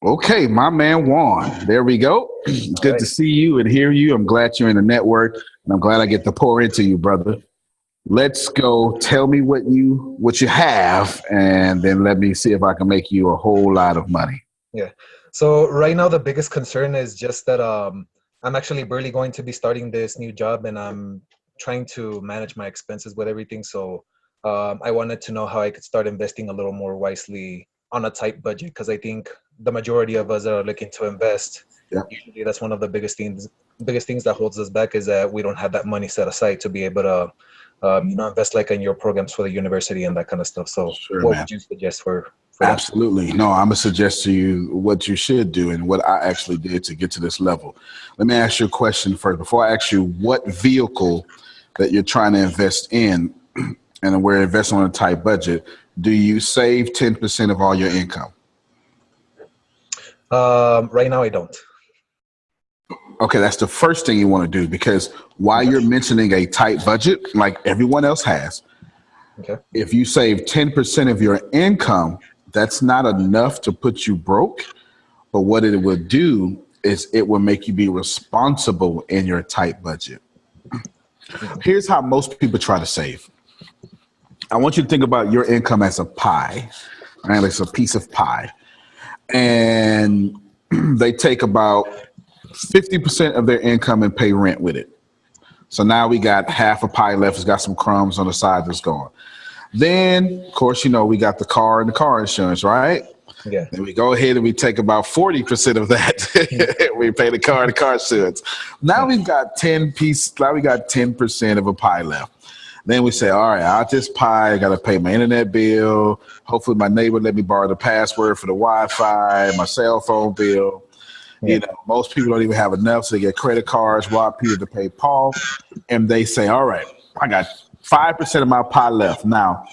Okay, my man Juan. There we go. All Good right. to see you and hear you. I'm glad you're in the network, and I'm glad I get to pour into you, brother. Let's go. Tell me what you have, and then let me see if I can make you a whole lot of money. Yeah. So right now the biggest concern is just that I'm actually barely going to be starting this new job and I'm trying to manage my expenses with everything. So I wanted to know how I could start investing a little more wisely on a tight budget because I think the majority of us that are looking to invest, Yeah, usually that's one of the biggest things that holds us back is that we don't have that money set aside to be able to invest like in your programs for the university and that kind of stuff. So sure, what man. would you suggest for that? Absolutely. No, I'm gonna suggest to you what you should do and what I actually did to get to this level. Let me ask you a question first. Before I ask you what vehicle that you're trying to invest in, and we're investing on a tight budget, do you save 10% of all your income? Right now I don't. Okay, that's the first thing you want to do because while Okay. you're mentioning a tight budget, like everyone else has, Okay. if you save 10% of your income, that's not enough to put you broke. But what it will do is it will make you be responsible in your tight budget. Mhm. Here's how most people try to save. I want you to think about your income as a pie, right? It's a piece of pie. And they take about 50% of their income and pay rent with it. So now we got half a pie left. It's got some crumbs on the side that's gone. Then, of course, we got the car and the car insurance, right? Yeah. And we go ahead and we take about 40% of Mhm. that. We pay the car and the car insurance. Now Yeah. we've got 10% of a pie left. Then we say, all right, out this pie, I got to pay my internet bill. Hopefully my neighbor let me borrow the password for the Wi-Fi, my cell phone bill. Yeah. Most people don't even have enough, so they get credit cards, rob Peter to pay Paul. And they say, all right, I got 5% of my pie left. Now,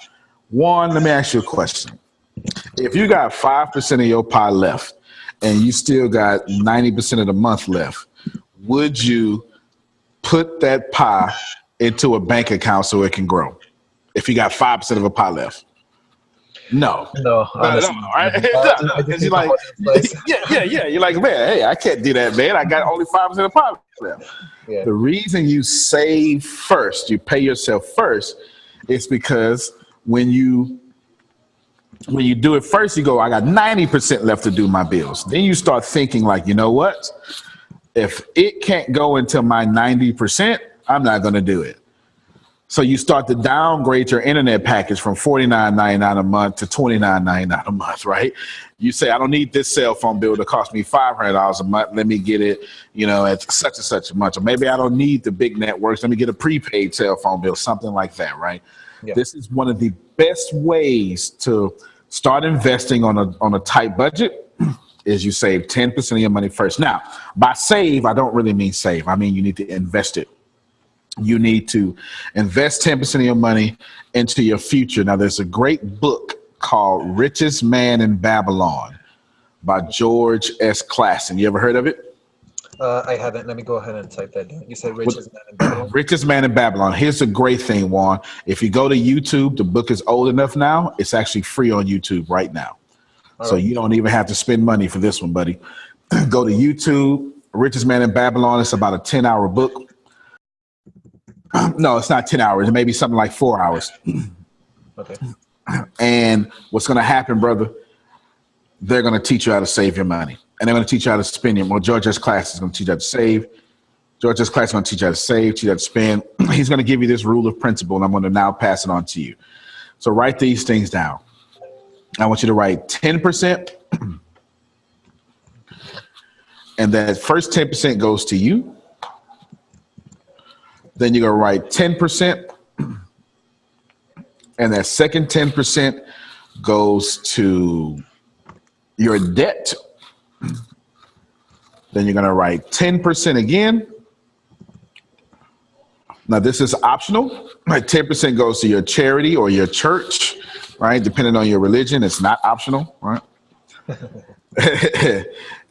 Juan, let me ask you a question. If you got 5% of your pie left and you still got 90% of the month left, would you put that pie into a bank account so it can grow? If you got 5% of a pie left? No. No, No, honestly, right? no. No, I because just you're need the like, money in place. yeah. You're like, man, hey, I can't do that, man. I got only 5% of pie left. Yeah. The reason you save first, you pay yourself first, is because when you when you do it first, you go, I got 90% left to do my bills. Then you start thinking like, you know what? If it can't go until my 90%, I'm not going to do it. So you start to downgrade your internet package from $49.99 a month to $29.99 a month, right? You say, I don't need this cell phone bill to cost me $500 a month. Let me get it, at such and such a month. Or maybe I don't need the big networks. Let me get a prepaid cell phone bill, something like that, right? Yeah. This is one of the best ways to start investing on a tight budget is you save 10% of your money first. Now, by save, I don't really mean save. I mean you need to invest it. You need to invest 10% of your money into your future. Now, there's a great book called Richest Man in Babylon by George S. Clason. You ever heard of it? I haven't. Let me go ahead and type that down. You said What, Richest Man in Babylon? Richest Man in Babylon. Here's a great thing, Juan. If you go to YouTube, the book is old enough now. It's actually free on YouTube right now. All So right. you don't even have to spend money for this one, buddy. Go to YouTube, Richest Man in Babylon. It's about a 10-hour book. No, it's not 10 hours. It may be something like 4 hours. Okay. And what's going to happen, brother, they're going to teach you how to save your money. And they're going to teach you how to spend it. Well, George's class is going to teach you how to save. George's class is going to teach you how to save, teach you how to spend. He's going to give you this rule of principle, and I'm going to now pass it on to you. So write these things down. I want you to write 10%, and that first 10% goes to you. Then you're going to write 10%, and that second 10% goes to your debt. Then you're going to write 10% again. Now, this is optional. Right? 10% goes to your charity or your church, right? Depending on your religion, it's not optional, right?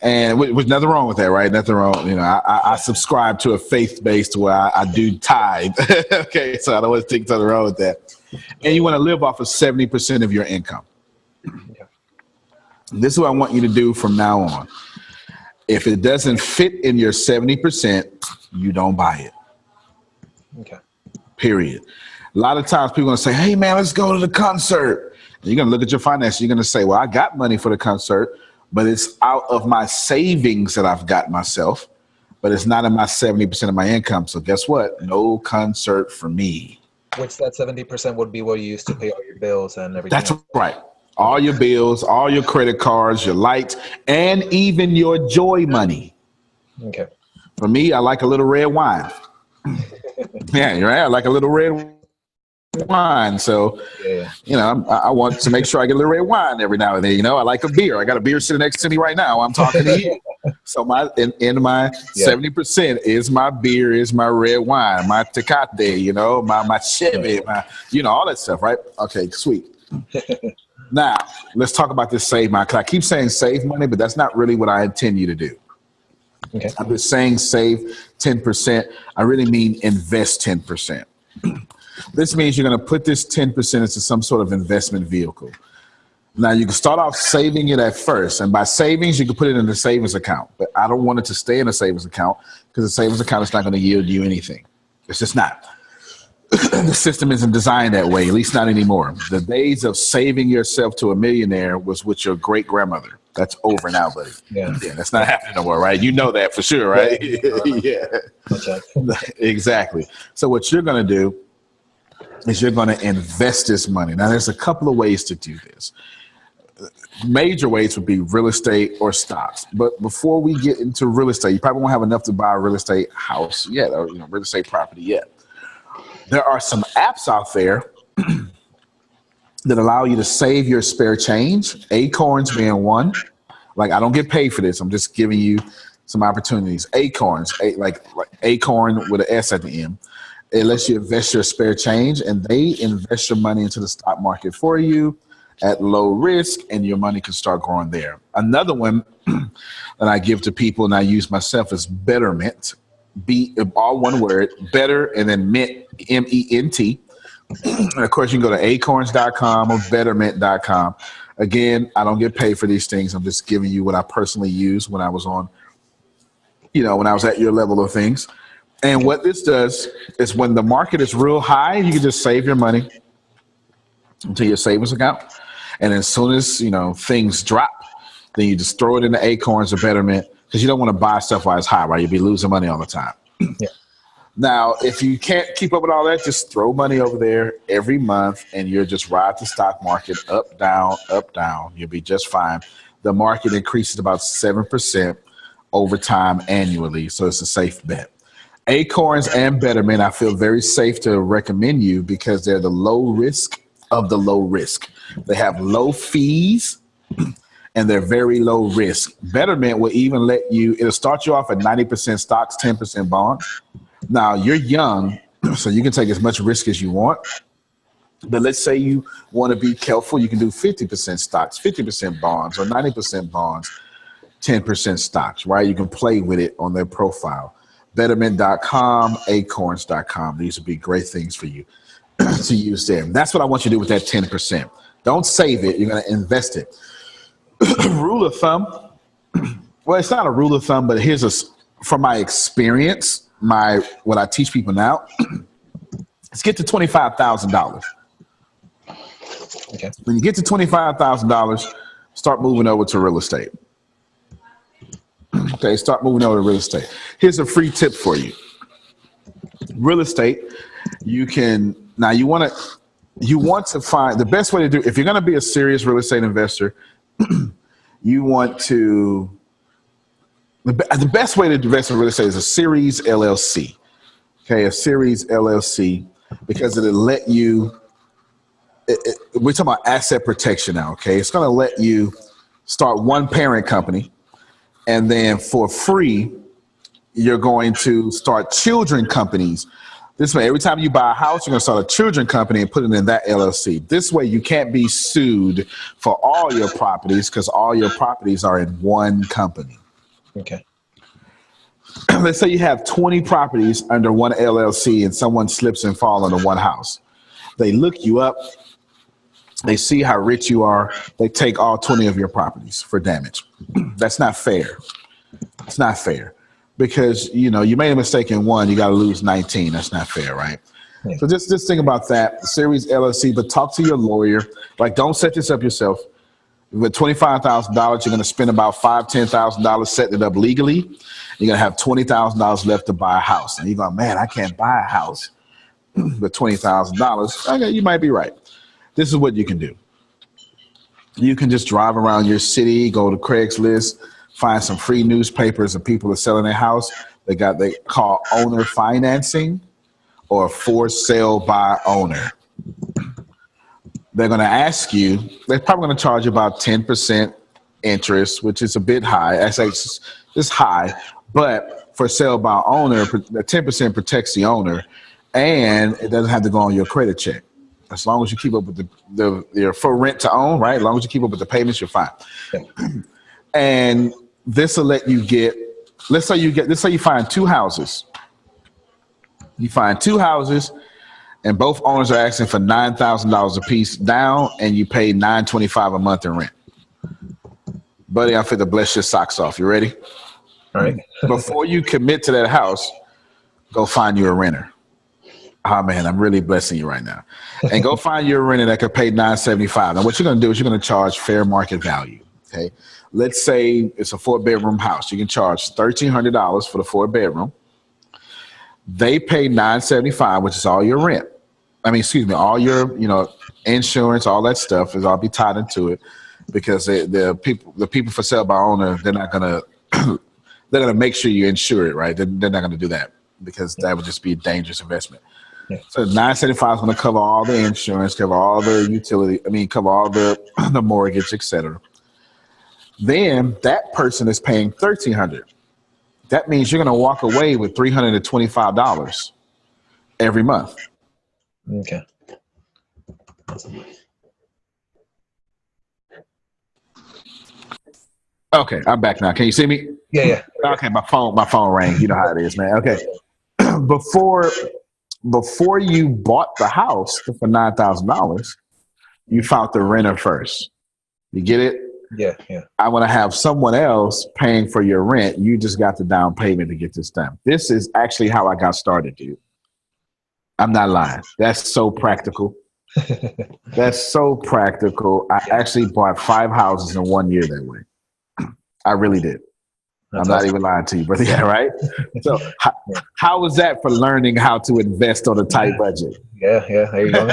And with nothing wrong with that, right? Nothing wrong. I subscribe to a faith-based where I do tithe. Okay, so I don't want to think something wrong with that. And you want to live off of 70% of your income. Yeah. This is what I want you to do from now on. If it doesn't fit in your 70%, you don't buy it. Okay. Period. A lot of times people are going to say, hey, man, let's go to the concert. And you're going to look at your finances. You're going to say, well, I got money for the concert, but it's out of my savings that I've got myself, but it's not in my 70% of my income. So guess what? No concert for me. Which that 70% would be what you used to pay all your bills and everything. That's right. All your bills, all your credit cards, your lights, and even your joy money. Okay. For me, I like a little red wine. Yeah, you're right. I like a little red wine. So, you know, I want to make sure I get a little red wine every now and then. You know, I like a beer. I got a beer sitting next to me right now. I'm talking to you. So my in my 70% is my beer, is my red wine, my Tecate, you know, my Chevy, my, you know, all that stuff, right? Okay, sweet. Now, let's talk about this save money. I keep saying save money, but that's not really what I intend you to do. Okay. I'm just saying save 10%. I really mean invest 10%. This means you're going to put this 10% into some sort of investment vehicle. Now, you can start off saving it at first. And by savings, you can put it in a savings account. But I don't want it to stay in a savings account because the savings account is not going to yield you anything. It's just not. The system isn't designed that way, at least not anymore. The days of saving yourself to a millionaire was with your great grandmother. That's over now, buddy. Yeah, that's not happening no more, right? You know that for sure, right? Yeah. Exactly. So what you're going to do is you're going to invest this money. Now, there's a couple of ways to do this. Major ways would be real estate or stocks. But before we get into real estate, you probably won't have enough to buy a real estate house yet, or real estate property yet. There are some apps out there that allow you to save your spare change, Acorns being one. Like, I don't get paid for this. I'm just giving you some opportunities. Acorns, like Acorn with an S at the end. It lets you invest your spare change, and they invest your money into the stock market for you at low risk, and your money can start growing there. Another one that I give to people and I use myself is Betterment. All one word, better, and then mint, MENT. And of course, you can go to acorns.com or betterment.com. Again, I don't get paid for these things. I'm just giving you what I personally use when I was on, when I was at your level of things. And what this does is when the market is real high, you can just save your money into your savings account. And as soon as, things drop, then you just throw it into Acorns or Betterment, because you don't want to buy stuff while it's high, right? You'll be losing money all the time. Yeah. Now, if you can't keep up with all that, just throw money over there every month, and you'll just ride the stock market up, down, up, down. You'll be just fine. The market increases about 7% over time annually, so it's a safe bet. Acorns and Betterment, I feel very safe to recommend you because they're the low risk of the low risk. They have low fees, and they're very low risk. Betterment will even it'll start you off at 90% stocks, 10% bonds. Now, you're young, so you can take as much risk as you want. But let's say you want to be careful. You can do 50% stocks, 50% bonds, or 90% bonds, 10% stocks, right? You can play with it on their profile. Betterment.com, acorns.com. These would be great things for you to use there. That's what I want you to do with that 10%. Don't save it. You're going to invest it. Rule of thumb. Well, it's not a rule of thumb, but from my experience, what I teach people now, let's get to $25,000. Okay. When you get to $25,000, start moving over to real estate. Okay, start moving over to real estate. Here's a free tip for you. Real estate, you want to find the best way to do, if you're going to be a serious real estate investor, the best way to invest in real estate is a Series LLC. Okay, a Series LLC, because it'll let you, we're talking about asset protection now, okay? It's going to let you start one parent company, and then for free, you're going to start children companies. This way, every time you buy a house, you're going to start a children company and put it in that LLC. This way, you can't be sued for all your properties because all your properties are in one company. Okay. Let's say you have 20 properties under one LLC and someone slips and falls under one house. They look you up They see how rich you are. They take all 20 of your properties for damage. That's not fair. It's not fair because you made a mistake in one, you got to lose 19. That's not fair, right? Yeah. So just think about that. Series LLC, but talk to your lawyer. Like, don't set this up yourself. With $25,000, you're going to spend about $10,000 setting it up legally. You're going to have $20,000 left to buy a house, and you're going, man, I can't buy a house with $20,000. Okay, you might be right. This is what you can do. You can just drive around your city, go to Craigslist, find some free newspapers of people are selling their house. They call owner financing or for sale by owner. They're going to ask you, they're probably going to charge you about 10% interest, which is a bit high. It's high, but for sale by owner, the 10% protects the owner, and it doesn't have to go on your credit check. As long as you keep up with your for rent to own, right? As long as you keep up with the payments, you're fine. And this will let you get, let's say you find two houses. You find two houses, and both owners are asking for $9,000 a piece down, and you pay $925 a month in rent. Buddy, I'm fit to bless your socks off. You ready? All right. Before you commit to that house, go find you a renter. Oh man, I'm really blessing you right now. And go find you a renter that could pay $975. Now, what you're going to do is you're going to charge fair market value. Okay, let's say it's a 4-bedroom house. You can charge $1,300 for the 4-bedroom. They pay $975, which is all your rent. All your insurance, all that stuff is all be tied into it, because the people for sale by owner, they're gonna make sure you insure it, right? They're not gonna do that because that would just be a dangerous investment. Yeah. So $975 is gonna cover all the insurance, cover all the utility. Cover all the mortgage, etc. Then that person is paying $1,300. That means you're gonna walk away with $325 every month. Okay. Okay, I'm back now. Can you see me? Yeah. Okay, my phone rang. You know how it is, man. Okay. Before you bought the house for $9,000, you found the renter first. You get it? Yeah. I want to have someone else paying for your rent. You just got the down payment to get this done. This is actually how I got started, dude. I'm not lying. That's so practical. That's so practical. I actually bought 5 houses in 1 year that way. I really did. I'm not even lying to you, brother. Yeah, right? So how was that for learning how to invest on a tight budget? Yeah, there you go.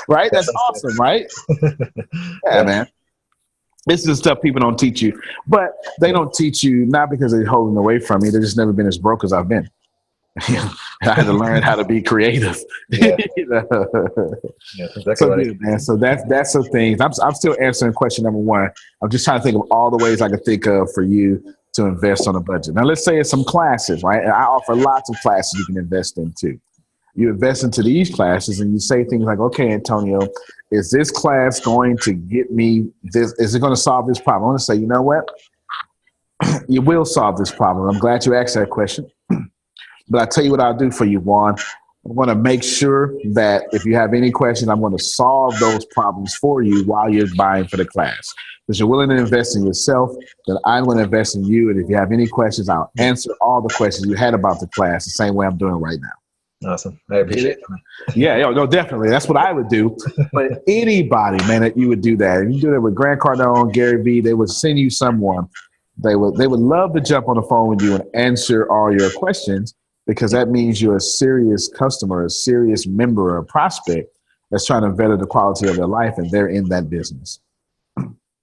Right? That's awesome, right? Yeah, man. This is stuff people don't teach you. But they don't teach you not because they're holding away from you. They've just never been as broke as I've been. I had to learn how to be creative. Yeah. Yeah, exactly. So good, man. So that's some things. I'm still answering question number 1. I'm just trying to think of all the ways I could think of for you to invest on a budget. Now, let's say it's some classes, right? And I offer lots of classes you can invest in too. You invest into these classes and you say things like, okay, Antonio, is this class going to get me this? Is it going to solve this problem? I want to say, you know what? You will solve this problem. I'm glad you asked that question. But I tell you what I'll do for you, Juan. I want to make sure that if you have any questions, I'm going to solve those problems for you while you're buying for the class. Because you're willing to invest in yourself, then I'm going to invest in you. And if you have any questions, I'll answer all the questions you had about the class the same way I'm doing right now. Awesome. I appreciate it. Yeah, no, definitely. That's what I would do. But anybody, man, that you would do that. And you do that with Grant Cardone, Gary Vee, they would send you someone. They would love to jump on the phone with you and answer all your questions, because that means you're a serious customer, a serious member, a prospect that's trying to better the quality of their life, and they're in that business.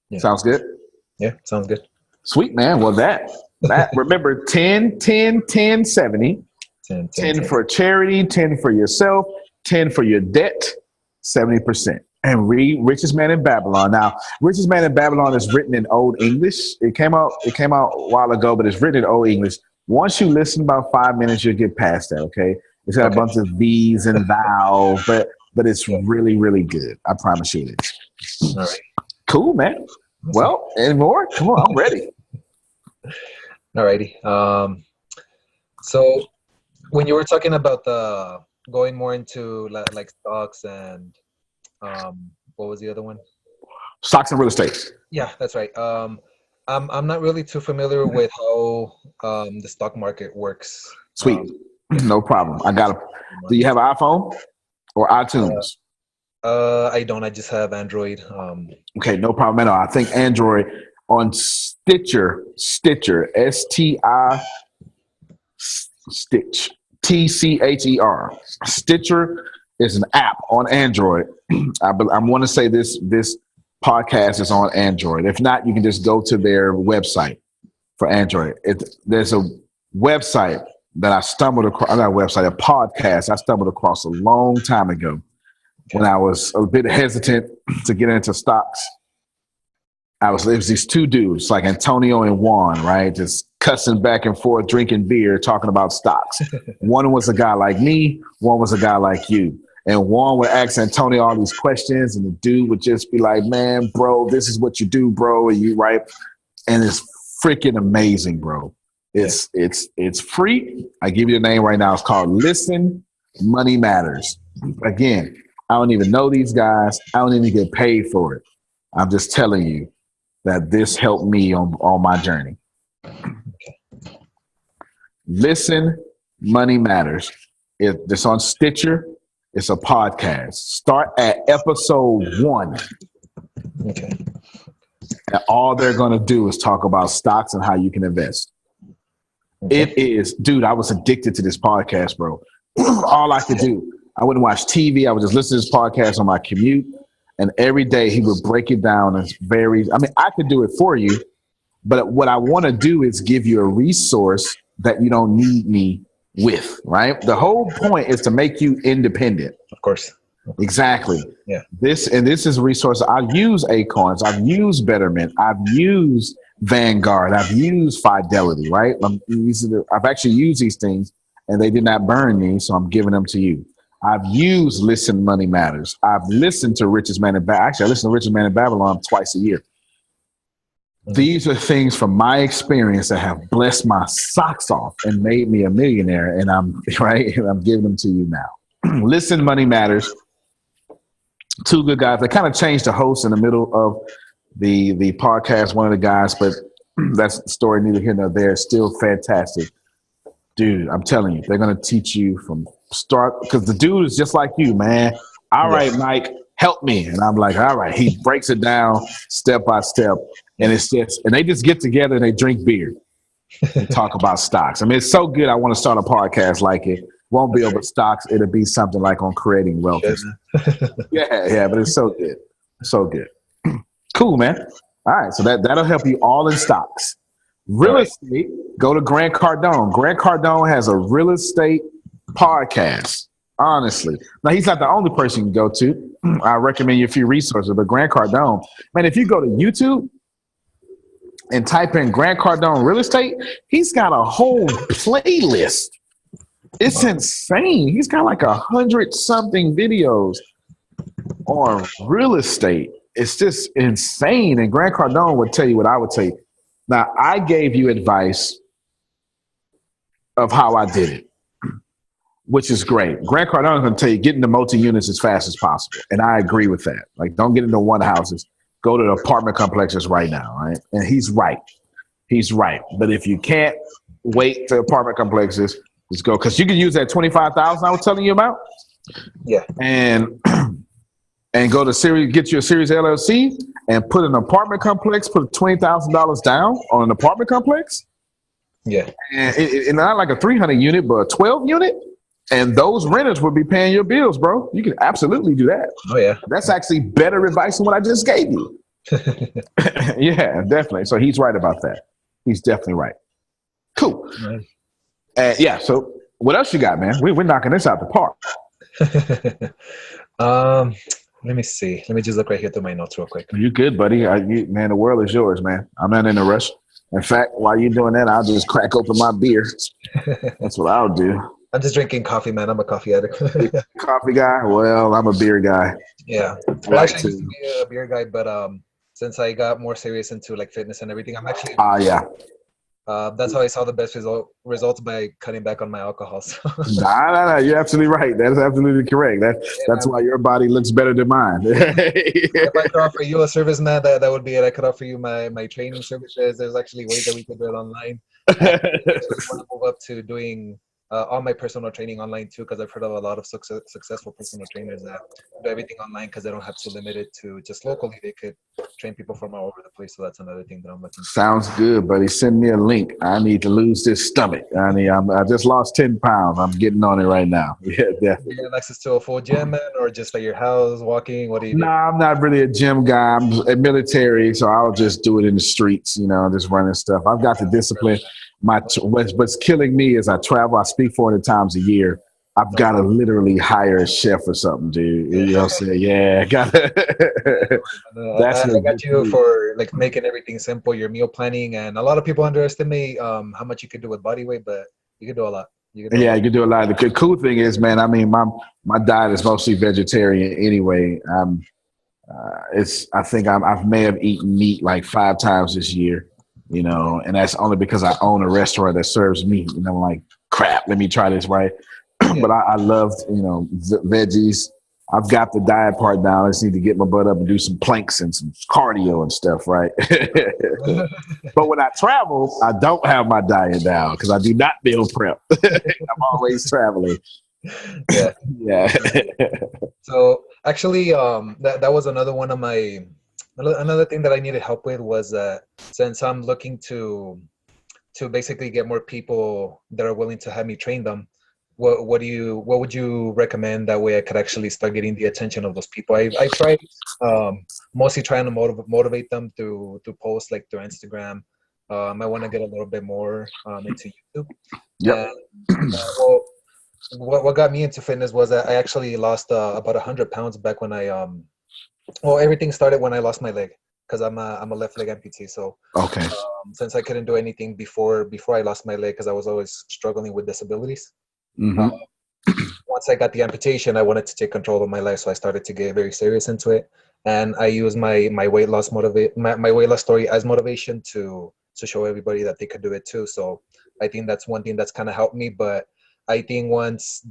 Yeah. Sounds good? Yeah, sounds good. Sweet, man. Well, that remember 10, 10, 10, 70. 10 for charity, 10 for yourself, 10 for your debt, 70%. And read Richest Man in Babylon. Now, Richest Man in Babylon is written in Old English. It came out a while ago, but it's written in Old English. Once you listen about 5 minutes, you'll get past that, okay? It's got a bunch of these and thou, but it's really, really good. I promise you it is. All right. Cool, man. Well, any more? Come on, I'm ready. All righty. So when you were talking about going more into like stocks and What was the other one? Stocks and real estate. Yeah, that's right. I'm not really too familiar with how the stock market works. Sweet. Yeah. No problem. I got it. Do you have an iPhone or Uh, iTunes? I don't. I just have Android. Okay, no problem at all. I think Android on Stitcher, STI Stitch, TCHER. Stitcher is an app on Android. I want to say this podcast is on Android. If not, you can just go to their website for Android. There's a website that I stumbled across, not a website, a podcast I stumbled across a long time ago when I was a bit hesitant to get into stocks. It was these two dudes, like Antonio and Juan, right? Just cussing back and forth, drinking beer, talking about stocks. One was a guy like me, one was a guy like you. And Juan would ask Antonio all these questions, and the dude would just be like, man, bro, this is what you do, bro. And you right. And it's freaking amazing, bro. It's free. I give you the name right now. It's called Listen, Money Matters. Again, I don't even know these guys. I don't even get paid for it. I'm just telling you that this helped me on my journey. Listen, Money Matters. It's on Stitcher. It's a podcast. Start at episode 1. Okay. And all they're going to do is talk about stocks and how you can invest. Okay. It is, dude, I was addicted to this podcast, bro. All I could do, I wouldn't watch TV. I would just listen to this podcast on my commute. And every day he would break it down. It's I could do it for you, but what I want to do is give you a resource that you don't need me with, right? The whole point is to make you independent. Of course. Exactly. Yeah. This is a resource. I've used Acorns. I've used Betterment. I've used Vanguard. I've used Fidelity, right? I've actually used these things and they did not burn me. So I'm giving them to you. I've used Listen Money Matters. I've listened to Richest Man in Babylon. Actually, I listen to Richest Man in Babylon twice a year. These are things from my experience that have blessed my socks off and made me a millionaire. And I'm right. And I'm giving them to you now. Listen Money Matters. Two good guys. They kind of changed the host in the middle of the podcast. One of the guys, but that's the story neither here nor there. Still fantastic. Dude, I'm telling you, they're going to teach you from start because the dude is just like you, man. All right, Mike, help me. And I'm like, all right. He breaks it down step by step. And they just get together and they drink beer and talk about stocks. I mean, it's so good. I want to start a podcast like it. Won't be over stocks. It'll be something like on creating wealth. Yeah, but it's so good. So good. Cool, man. All right. So that'll help you all in stocks. Real estate, go to Grant Cardone. Grant Cardone has a real estate podcast, honestly. Now, he's not the only person you can go to. I recommend you a few resources, but Grant Cardone, man, if you go to YouTube and type in Grant Cardone real estate, he's got a whole playlist. It's insane. He's got like 100-something videos on real estate. It's just insane. And Grant Cardone would tell you what I would tell you. Now, I gave you advice of how I did it, which is great. Grant Cardone is going to tell you get into multi-units as fast as possible. And I agree with that. Like, don't get into one houses. Go to the apartment complexes right now, right? And he's right. He's right. But if you can't wait to apartment complexes, just go. Because you can use that $25,000 I was telling you about. Yeah. And go to Series, get you a Series LLC and put an apartment complex, put $20,000 down on an apartment complex. Yeah. And it not like a 300 unit, but a 12 unit. And those renters would be paying your bills, bro. You can absolutely do that. Oh, yeah. That's actually better advice than what I just gave you. Yeah, definitely. So he's right about that. He's definitely right. Cool. Nice. Yeah. So what else you got, man? We're knocking this out the park. Let me see. Let me just look right here through my notes real quick. You good, buddy? Man, the world is yours, man. I'm not in a rush. In fact, while you're doing that, I'll just crack open my beer. That's what I'll do. I'm just drinking coffee, man. I'm a coffee addict. Coffee guy? Well, I'm a beer guy. Yeah. I actually used to be a beer guy, but since I got more serious into like fitness and everything, I'm actually That's how I saw the best results by cutting back on my alcohol. So, Nah. You're absolutely right. That is absolutely correct. yeah, That's man, why your body looks better than mine. if I could offer you a service, man, that would be it. I could offer you my training services. There's actually ways that we could do it online. And I actually want to move up to doing all my personal training online too, because I've heard of a lot of successful personal trainers that do everything online because they don't have to limit it to just locally. They could train people from all over the place. So that's another thing that I'm looking to. Sounds good, buddy. Send me a link. I need to lose this stomach. I just lost 10 pounds. I'm getting on it right now. Yeah, Do you definitely. have access to a full gym, man, or just like your house walking? What do you do? Nah, I'm not really a gym guy. I'm a military, so I'll just do it in the streets, just running stuff. I've got the discipline. What's killing me is I travel. I speak 400 times a year. I've got to literally hire a chef or something, dude. You know what I'm saying? Yeah, got to. That's I what got gets you me. for like making everything simple, your meal planning, and a lot of people underestimate how much you could do with body weight, but you can do a lot. You can do a Yeah, lot. you can do a lot. The cool thing is, man. I mean, my diet is mostly vegetarian anyway. I think I may have eaten meat like 5 times this year, and that's only because I own a restaurant that serves meat. And I'm like, crap, let me try this, right? Yeah. But I loved, veggies. I've got the diet part down. I just need to get my butt up and do some planks and some cardio and stuff, right? But when I travel, I don't have my diet down because I do not meal prep. I'm always traveling. Yeah. Yeah. So actually, that was another one of my another thing that I needed help with was since I'm looking to basically get more people that are willing to have me train them. What would you recommend that way I could actually start getting the attention of those people? I tried mostly trying to motivate them through posts like through Instagram. I want to get a little bit more into YouTube. Yep. And well, what got me into fitness was that I actually lost about 100 pounds back when I well, everything started when I lost my leg because I'm a left leg amputee. So Okay. since I couldn't do anything before I lost my leg because I was always struggling with disabilities. Uh, Mm-hmm. Once I got the amputation, I wanted to take control of my life, so I started to get very serious into it. And I used my weight loss my weight loss story as motivation to show everybody that they could do it too. So I think that's one thing that's kind of helped me. But I think once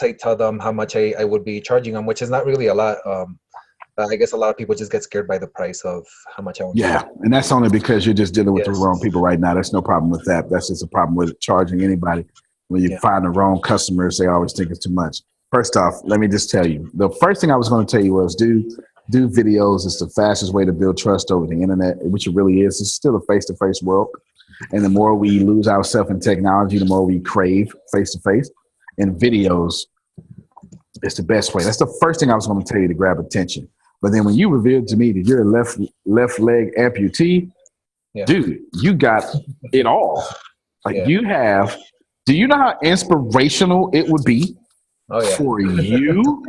I tell them how much I would be charging them, which is not really a lot. I guess a lot of people just get scared by the price of how much I want to charge. Yeah, and that's only because you're just dealing with the Yes. wrong people right now. There's no problem with that. That's just a problem with charging anybody. When you Yeah. find the wrong customers, they always think it's too much. First off, let me just tell you, the first thing I was going to tell you was do videos. It's the fastest way to build trust over the internet, which it really is. It's still a face-to-face world. And the more we lose ourselves in technology, the more we crave face-to-face. And videos is the best way. That's the first thing I was going to tell you to grab attention. But then when you revealed to me that you're a left leg amputee, Yeah. dude, you got it all. Like Yeah. do you know how inspirational it would be Oh yeah. for you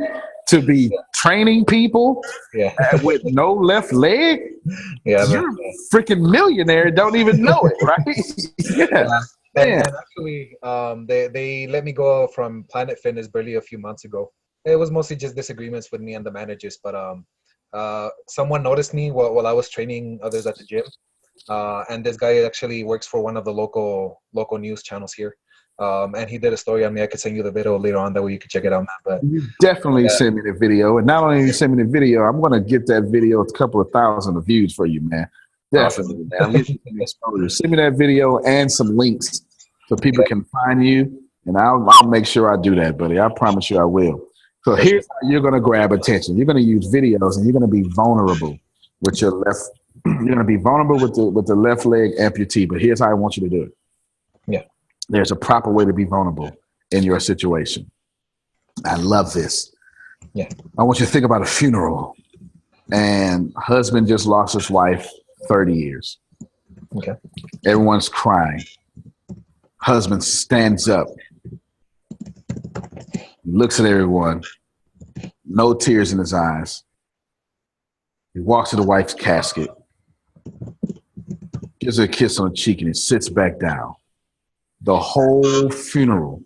to be training people Yeah. with no left leg? Yeah, man. You're a freaking millionaire, don't even know it, right? Yeah. Yeah. Man. And actually, they let me go from Planet Fitness barely a few months ago. It was mostly just disagreements with me and the managers, but someone noticed me while I was training others at the gym, and this guy actually works for one of the local news channels here, and he did a story on me. I could send you the video later on that way you can check it out, man. But You definitely yeah, send me the video. And not only you send me the video, I'm going to get that video a couple of thousand of views for you, man. awesome. Definitely, man. I'm getting you some exposure. Send me that video and some links so people Yeah, can find you. And I'll make sure I do that, buddy. I promise you I will. So for sure. here's how you're going to grab attention. You're going to use videos and you're going to be vulnerable with your left. You're going to be vulnerable with the left leg amputee. But here's how I want you to do it. Yeah, There's a proper way to be vulnerable in your situation. I love this. yeah, I want you to think about a funeral and husband just lost his wife 30 years. okay, Everyone's crying. Husband stands up, looks at everyone, no tears in his eyes. He walks to the wife's casket, gives her a kiss on the cheek, and he sits back down. The whole funeral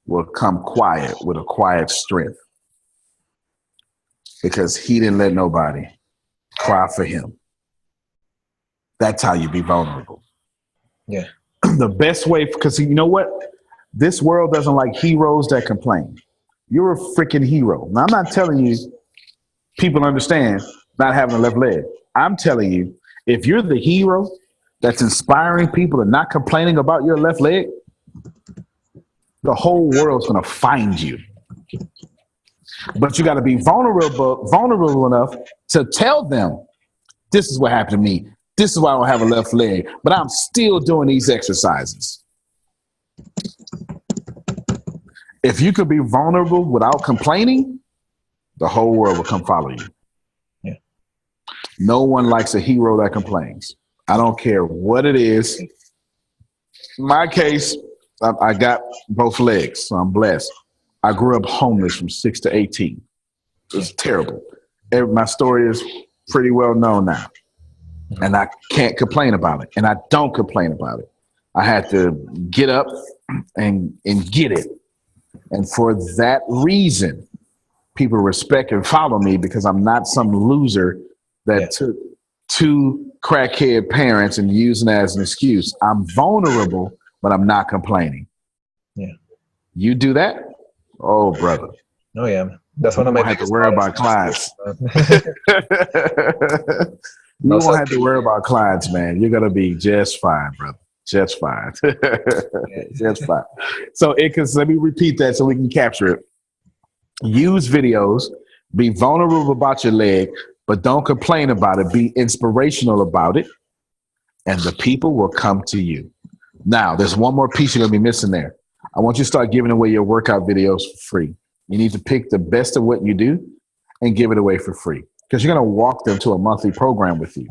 will come quiet with a quiet strength because he didn't let nobody cry for him. That's how you be vulnerable. Yeah. The best way, because you know what? This world doesn't like heroes that complain. You're a freaking hero. Now, I'm not telling you people understand not having a left leg. I'm telling you, if you're the hero that's inspiring people and not complaining about your left leg, the whole world's going to find you. But you got to be vulnerable enough to tell them, this is what happened to me. This is why I don't have a left leg, but I'm still doing these exercises. If you could be vulnerable without complaining, the whole world will come follow you. Yeah. No one likes a hero that complains. I don't care what it is. In my case, I got both legs, so I'm blessed. I grew up homeless from 6 to 18. It was terrible. My story is pretty well known now. And I can't complain about it. And I don't complain about it. I had to get up and get it. And for that reason, people respect and follow me, because I'm not some loser that took 2 crackhead parents and using it as an excuse. I'm vulnerable, but I'm not complaining. Yeah. You do that? Oh, brother. Oh, yeah. That's one of my biggest worry about clients. You won't have to worry about clients, man. You're going to be just fine, brother. Just fine. Just fine. So let me repeat that so we can capture it. Use videos, be vulnerable about your leg, but don't complain about it. Be inspirational about it, and the people will come to you. Now, there's one more piece you're going to be missing there. I want you to start giving away your workout videos for free. You need to pick the best of what you do and give it away for free, because you're going to walk them to a monthly program with you.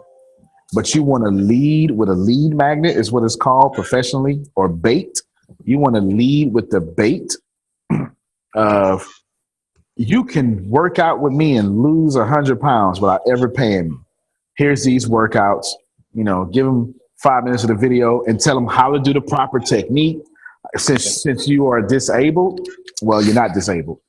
But you want to lead with a lead magnet, is what it's called professionally, or bait. You want to lead with the bait of, you can work out with me and lose 100 pounds without ever paying me. Here's these workouts. Give them 5 minutes of the video and tell them how to do the proper technique. Since you are disabled, well, you're not disabled.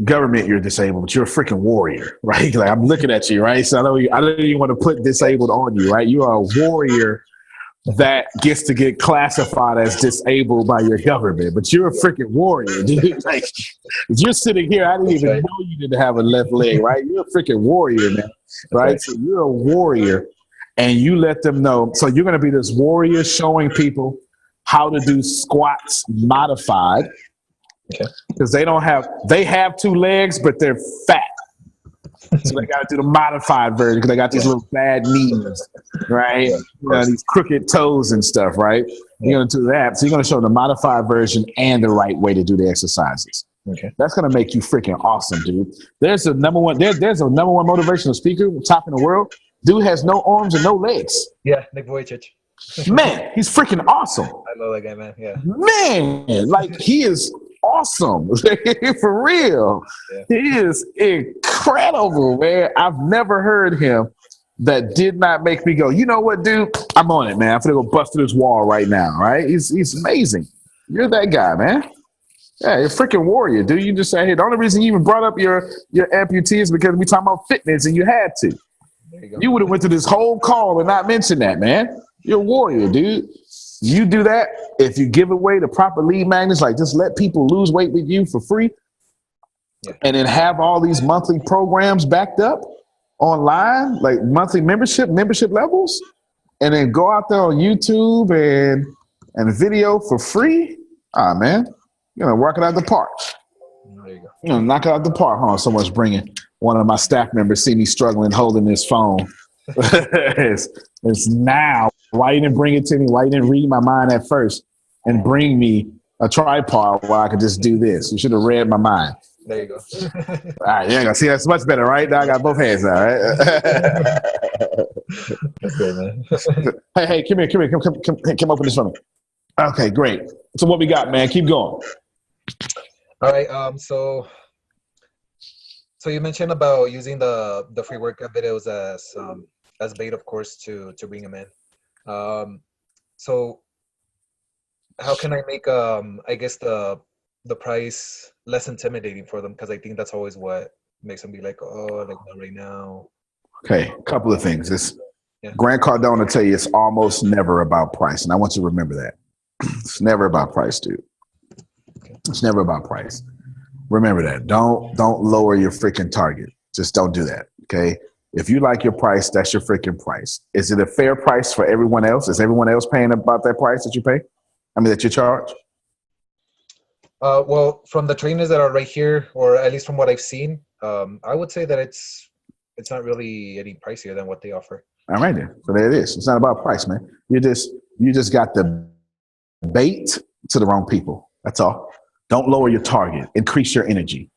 Government, you're disabled, but you're a freaking warrior, right? Like, I'm looking at you, right? So I don't even want to put disabled on you, right? You are a warrior that gets to get classified as disabled by your government, but you're a freaking warrior, dude. Like, you're sitting here, I didn't even know you didn't have a left leg, right? You're a freaking warrior, man, right? So you're a warrior, and you let them know. So you're going to be this warrior showing people how to do squats modified, because they have 2 legs, but they're fat. So they got to do the modified version, because they got these little bad knees, right? These crooked toes and stuff, right? You're going to do that. So you're going to show the modified version and the right way to do the exercises. Okay. That's going to make you freaking awesome, dude. There's a number one motivational speaker, top in the world. Dude has no arms and no legs. Yeah, Nick Vujicic. Man, he's freaking awesome. I love that guy, man. Yeah. Man, like, he is awesome. For real. Yeah. He is incredible, man. I've never heard him that did not make me go, you know what, dude? I'm on it, man. I'm going to go bust through this wall right now, right? He's amazing. You're that guy, man. Yeah, you're a freaking warrior, dude. You just say, hey, the only reason you even brought up your amputee is because we talking about fitness and you had to. You would have went to this whole call and not mentioned that, man. You're a warrior, dude. You do that. If you give away the proper lead magnets, like, just let people lose weight with you for free, and then have all these monthly programs backed up online, like monthly membership levels, and then go out there on YouTube and video for free. Man, you're going to work it out the park. There you go. You're going to knock it out the park, huh? Someone's bringing one of my staff members, see me struggling holding this phone. It's now. Why you didn't bring it to me? Why you didn't read my mind at first and bring me a tripod where I could just do this? You should have read my mind. There you go. All right, yeah, see, that's much better, right? Now I got both hands now, right? That's good, man. Hey, come here. Come open this for me. Okay, great. So what we got, man? Keep going. All right. So you mentioned about using the free workout videos as bait, of course, to bring them in. So how can I make I guess the price less intimidating for them? Because I think that's always what makes them be like, oh, like, not right now. Okay, a couple of things. Yeah. Grant Cardone will tell you it's almost never about price. And I want you to remember that. It's never about price, dude. It's never about price. Remember that. Don't lower your freaking target. Just don't do that. Okay. If you like your price, that's your freaking price. Is it a fair price for everyone else? Is everyone else paying about that price that you pay? I mean, that you charge? Well, from the trainers that are right here, or at least from what I've seen, I would say that it's not really any pricier than what they offer. All right then. So there it is. It's not about price, man. You just got the bait to the wrong people. That's all. Don't lower your target. Increase your energy.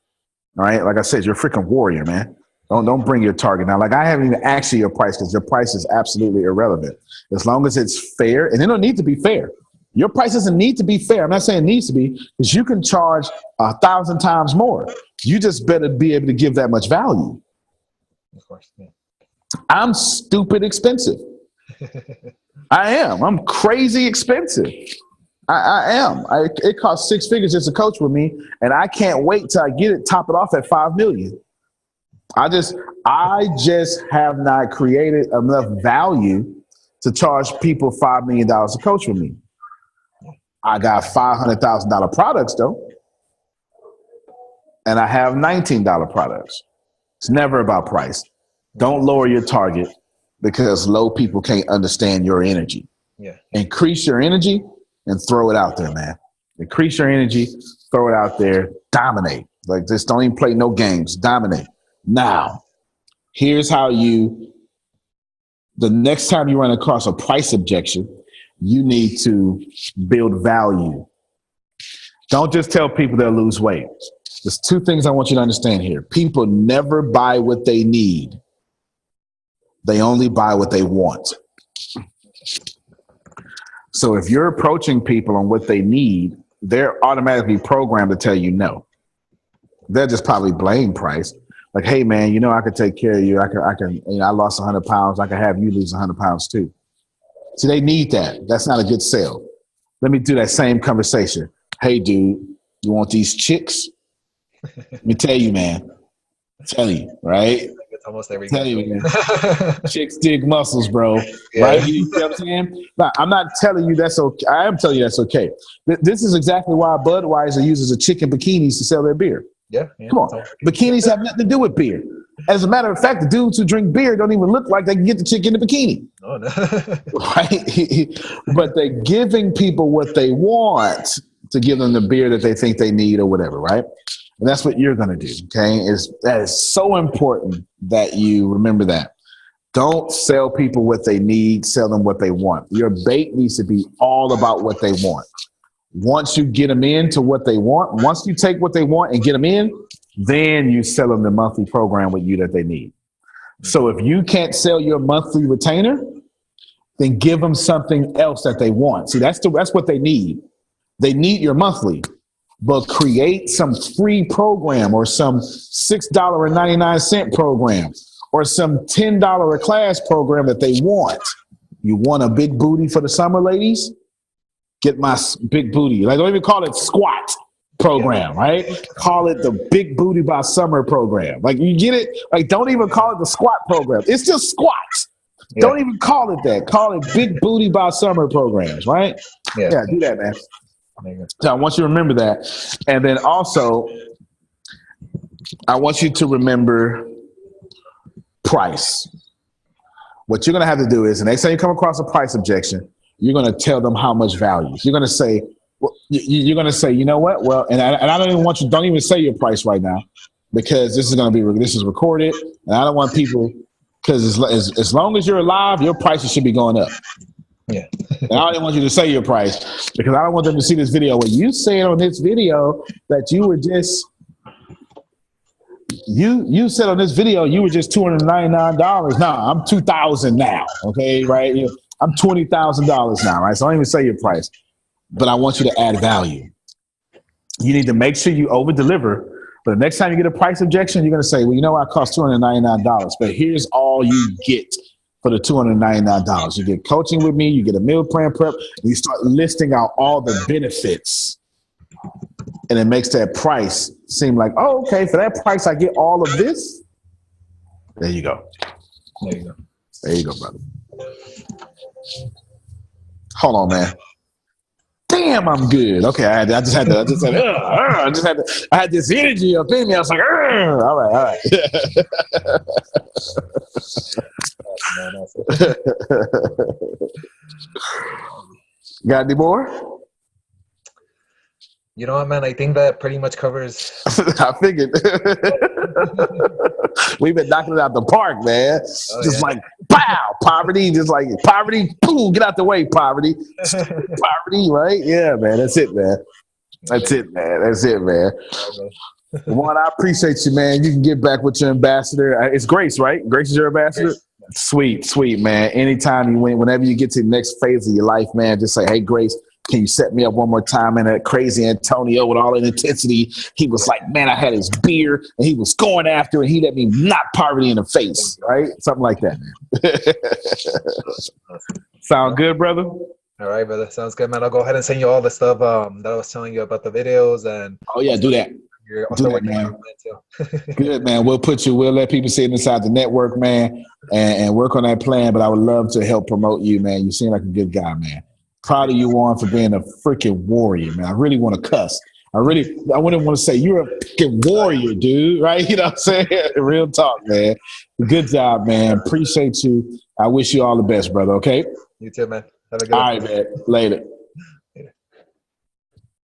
All right. Like I said, you're a freaking warrior, man. Don't bring your target now. Like I haven't even asked you your price because your price is absolutely irrelevant. As long as it's fair, and it don't need to be fair. Your price doesn't need to be fair. I'm not saying it needs to be, because you can charge 1,000 times more. You just better be able to give that much value. Of course. Yeah. I'm stupid expensive. I am. I'm crazy expensive. I am. It costs 6 figures just to coach with me, and I can't wait till I get it, top it off at $5 million. I just have not created enough value to charge people $5 million to coach with me. I got $500,000 products though, and I have $19 products. It's never about price. Don't lower your target because low people can't understand your energy. Yeah. Increase your energy and throw it out there, man. Increase your energy, throw it out there, dominate. Like, just don't even play no games, dominate. Now, here's how the next time you run across a price objection, you need to build value. Don't just tell people they'll lose weight. There's 2 things I want you to understand here. People never buy what they need. They only buy what they want. So if you're approaching people on what they need, they're automatically programmed to tell you no. They'll just probably blame price. Like, hey man, I could take care of you. I can, I lost 100 pounds. I can have you lose 100 pounds too. See, they need that. That's not a good sell. Let me do that same conversation. Hey dude, you want these chicks? Let me tell you, man. Tell you, right? It's almost every Tell you, man. Chicks dig muscles, bro. Yeah. Right? You know what I'm saying? Now, I'm not telling you that's okay. I am telling you that's okay. This is exactly why Budweiser uses a chick in bikinis to sell their beer. Yeah. Come on. Bikinis have nothing to do with beer. As a matter of fact, the dudes who drink beer don't even look like they can get the chick in the bikini. Oh, no. Right? But they're giving people what they want to give them the beer that they think they need or whatever, right? And that's what you're going to do, okay? That is so important that you remember that. Don't sell people what they need, sell them what they want. Your bait needs to be all about what they want. Once you get them into what they want, once you take what they want and get them in, then you sell them the monthly program with you that they need. So if you can't sell your monthly retainer, then give them something else that they want. See, that's what they need. They need your monthly, but create some free program or some $6.99 program or some $10 a class program that they want. You want a big booty for the summer, ladies? Get my big booty. Like, don't even call it squat program, right? Call it the big booty by summer program. Like, you get it? Like, don't even call it the squat program. It's just squats. Yeah. Don't even call it that. Call it big booty by summer programs, right? Yeah, do that, man. So I want you to remember that. And then also, I want you to remember price. What you're going to have to do is, the next time you come across a price objection, you're going to tell them how much value. You're going to say, well, you're going to say, you know what? Well, and I don't even want you, don't even say your price right now, because this is recorded, and I don't want people, because as long as you're alive, your prices should be going up. Yeah. And I don't even want you to say your price, because I don't want them to see this video where you said on this video that you were just, you said on this video you were just $299. Now I'm $2,000 now. Okay, right? I'm $20,000 now, right? So I don't even say your price, but I want you to add value. You need to make sure you over deliver. But the next time you get a price objection, you're going to say, well, you know, I cost $299, but here's all you get for the $299. You get coaching with me, you get a meal plan prep, and you start listing out all the benefits. And it makes that price seem like, oh, okay, for that price, I get all of this. There you go. There you go. There you go, brother. Hold on, man. Damn, I'm good. Okay, I had this energy up in me. I was like, all right. Got any more? You know what, man? I think that pretty much covers. I figured. We've been knocking it out the park, man. Like, pow, poverty, just like poverty, boom, get out the way, poverty. Poverty, right? Yeah, man. That's it, man. That's it, man. Juan, I appreciate you, man. You can get back with your ambassador. It's Grace, right? Grace is your ambassador? Grace. Sweet, man. Anytime you win, whenever you get to the next phase of your life, man, just say, hey, Grace, can you set me up one more time? And that crazy Antonio with all the intensity, he was like, man, I had his beer and he was going after it. And he let me knock poverty in the face, right? Something like that, man. Sound good, brother? All right, brother. Sounds good, man. I'll go ahead and send you all the stuff that I was telling you about the videos. And oh, yeah, do that. Do that, man. Good, man. We'll let people see it inside the network, man, and work on that plan. But I would love to help promote you, man. You seem like a good guy, man. Proud of you, Juan, for being a freaking warrior, man. I really want to cuss. I wouldn't want to say you're a freaking warrior, dude, right? You know what I'm saying? Real talk, man. Good job, man. Appreciate you. I wish you all the best, brother, okay? You too, man. Have a good one. All right, man. Later.